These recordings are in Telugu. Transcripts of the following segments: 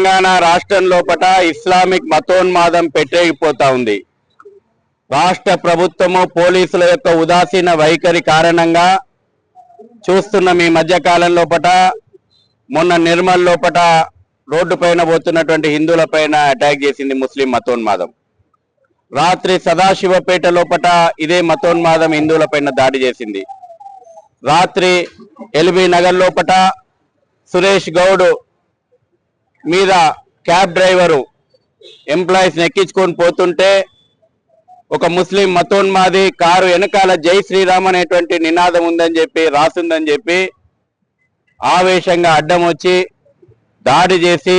తెలంగాణ రాష్ట్రం లోపట ఇస్లామిక్ మతోన్మాదం పెట్టేగిపోతా ఉంది. రాష్ట్ర ప్రభుత్వము పోలీసుల యొక్క ఉదాసీన వైఖరి కారణంగా చూస్తున్న ఈ మధ్య కాలం లోపట మొన్న నిర్మల్ లోపట రోడ్డు పైన పోతున్నటువంటి హిందువుల పైన అటాక్ చేసింది ముస్లిం మతోన్మాదం. రాత్రి సదాశివపేట లోపట ఇదే మతోన్మాదం హిందువుల పైన దాడి చేసింది. రాత్రి ఎల్బీ నగర్ లోపట సురేష్ గౌడ్ మీద క్యాబ్ డ్రైవరు ఎంప్లాయీస్ ఎక్కించుకొని పోతుంటే ఒక ముస్లిం మతోన్మాది కారు వెనకాల జై శ్రీరామ్ అనేటువంటి నినాదం ఉందని చెప్పి రాసిందని చెప్పి ఆవేశంగా అడ్డం వచ్చి దాడి చేసి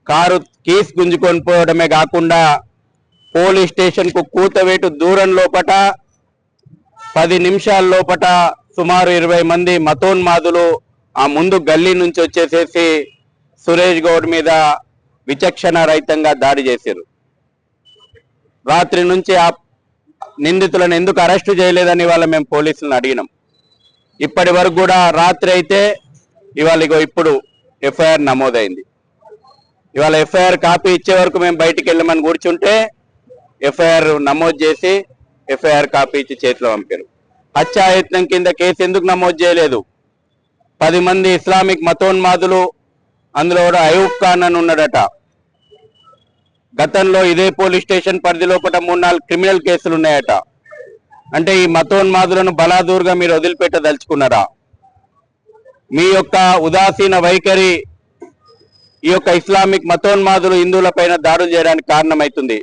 కారు కీస్ గుంజుకొని పోవడమే కాకుండా పోలీస్ స్టేషన్కు కూతవేటు దూరం లోపట 10 నిమిషాల లోపట సుమారు 20 మంది మతోన్మాదులు ఆ ముందు గల్లీ నుంచి వచ్చేసేసి సురేష్ గౌడ్ మీద విచక్షణ రహితంగా దాడి చేశారు. రాత్రి నుంచి ఆ నిందితులను ఎందుకు అరెస్టు చేయలేదని ఇవాళ మేము పోలీసులను అడిగినాం. ఇప్పటి వరకు కూడా రాత్రి అయితే ఇవాళ ఇప్పుడు ఎఫ్ఐఆర్ నమోదైంది. ఇవాళ ఎఫ్ఐఆర్ కాపీ ఇచ్చే వరకు మేము బయటికి వెళ్ళమని కూర్చుంటే ఎఫ్ఐఆర్ నమోదు చేసి ఎఫ్ఐఆర్ కాపీ ఇచ్చి చేతిలో పంపారు. హత్యాయత్నం కింద కేసు ఎందుకు నమోదు చేయలేదు? 10 మంది ఇస్లామిక్ మతోన్మాదులు, అందులో కూడా అయూబ్ ఖాన్ అని ఉన్నాడట. గతంలో ఇదే పోలీస్ స్టేషన్ పరిధి లోపల 3-4 క్రిమినల్ కేసులు ఉన్నాయట. అంటే ఈ మతోన్మాదులను బలాదూరుగా మీరు వదిలిపెట్టదలుచుకున్నారా? మీ యొక్క ఉదాసీన వైఖరి ఈ యొక్క ఇస్లామిక్ మతోన్మాదులు హిందువుల పైన దాడులు చేయడానికి కారణమవుతుంది.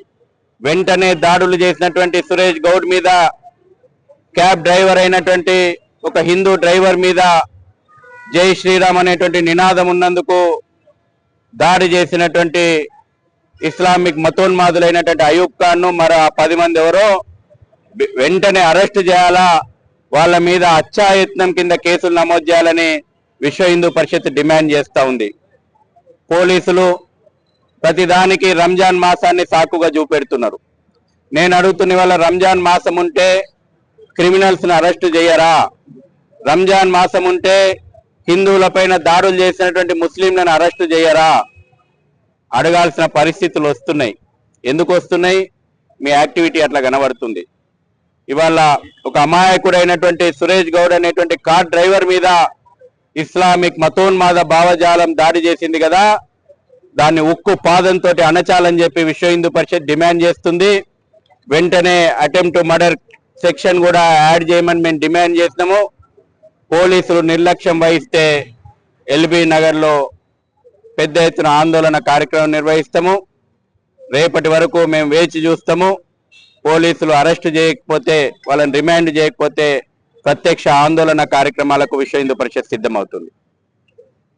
వెంటనే దాడులు చేసినటువంటి సురేష్ గౌడ్ మీద, క్యాబ్ డ్రైవర్ అయినటువంటి ఒక హిందూ డ్రైవర్ మీద జై శ్రీరామ్ అనేటువంటి నినాదం ఉన్నందుకు దాడి చేసినటువంటి ఇస్లామిక్ మతోన్మాదులైనటువంటి అయూబ్ ఖాన్ మరి 10 మంది ఎవరో వెంటనే అరెస్ట్ చేయాలా, వాళ్ళ మీద హత్యాయత్నం కింద కేసులు నమోదు చేయాలని విశ్వ హిందూ పరిషత్ డిమాండ్ చేస్తూ ఉంది. పోలీసులు ప్రతిదానికి రంజాన్ మాసాన్ని సాకుగా చూపెడుతున్నారు. నేను అడుగుతున్న వాళ్ళ రంజాన్ మాసం ఉంటే క్రిమినల్స్ని అరెస్టు చేయరా? రంజాన్ మాసం ఉంటే హిందువుల పైన దాడులు చేసినటువంటి ముస్లింలను అరెస్టు చేయరా? అడగాల్సిన పరిస్థితులు వస్తున్నాయి. ఎందుకు వస్తున్నాయి? మీ యాక్టివిటీ అట్లా కనబడుతుంది. ఇవాళ ఒక అమాయకుడైనటువంటి సురేష్ గౌడ్ అనేటువంటి కార్ డ్రైవర్ మీద ఇస్లామిక్ మతోన్మాద భావజాలం దాడి చేసింది కదా, దాన్ని ఉక్కు పాదంతో అణచాలని చెప్పి విశ్వ హిందూ పరిషత్ డిమాండ్ చేస్తుంది. వెంటనే అటెంప్ట్ టు మర్డర్ సెక్షన్ కూడా యాడ్ చేయమని మేము డిమాండ్ చేసినాము. పోలీసులు నిర్లక్ష్యం వహిస్తే ఎల్బీ నగర్లో పెద్ద ఎత్తున ఆందోళన కార్యక్రమం నిర్వహిస్తాము. రేపటి వరకు మేము వేచి చూస్తాము. పోలీసులు అరెస్టు చేయకపోతే, వాళ్ళని రిమాండ్ చేయకపోతే ప్రత్యక్ష ఆందోళన కార్యక్రమాలకు విశ్వ హిందూ పరిషత్ సిద్ధమవుతుంది.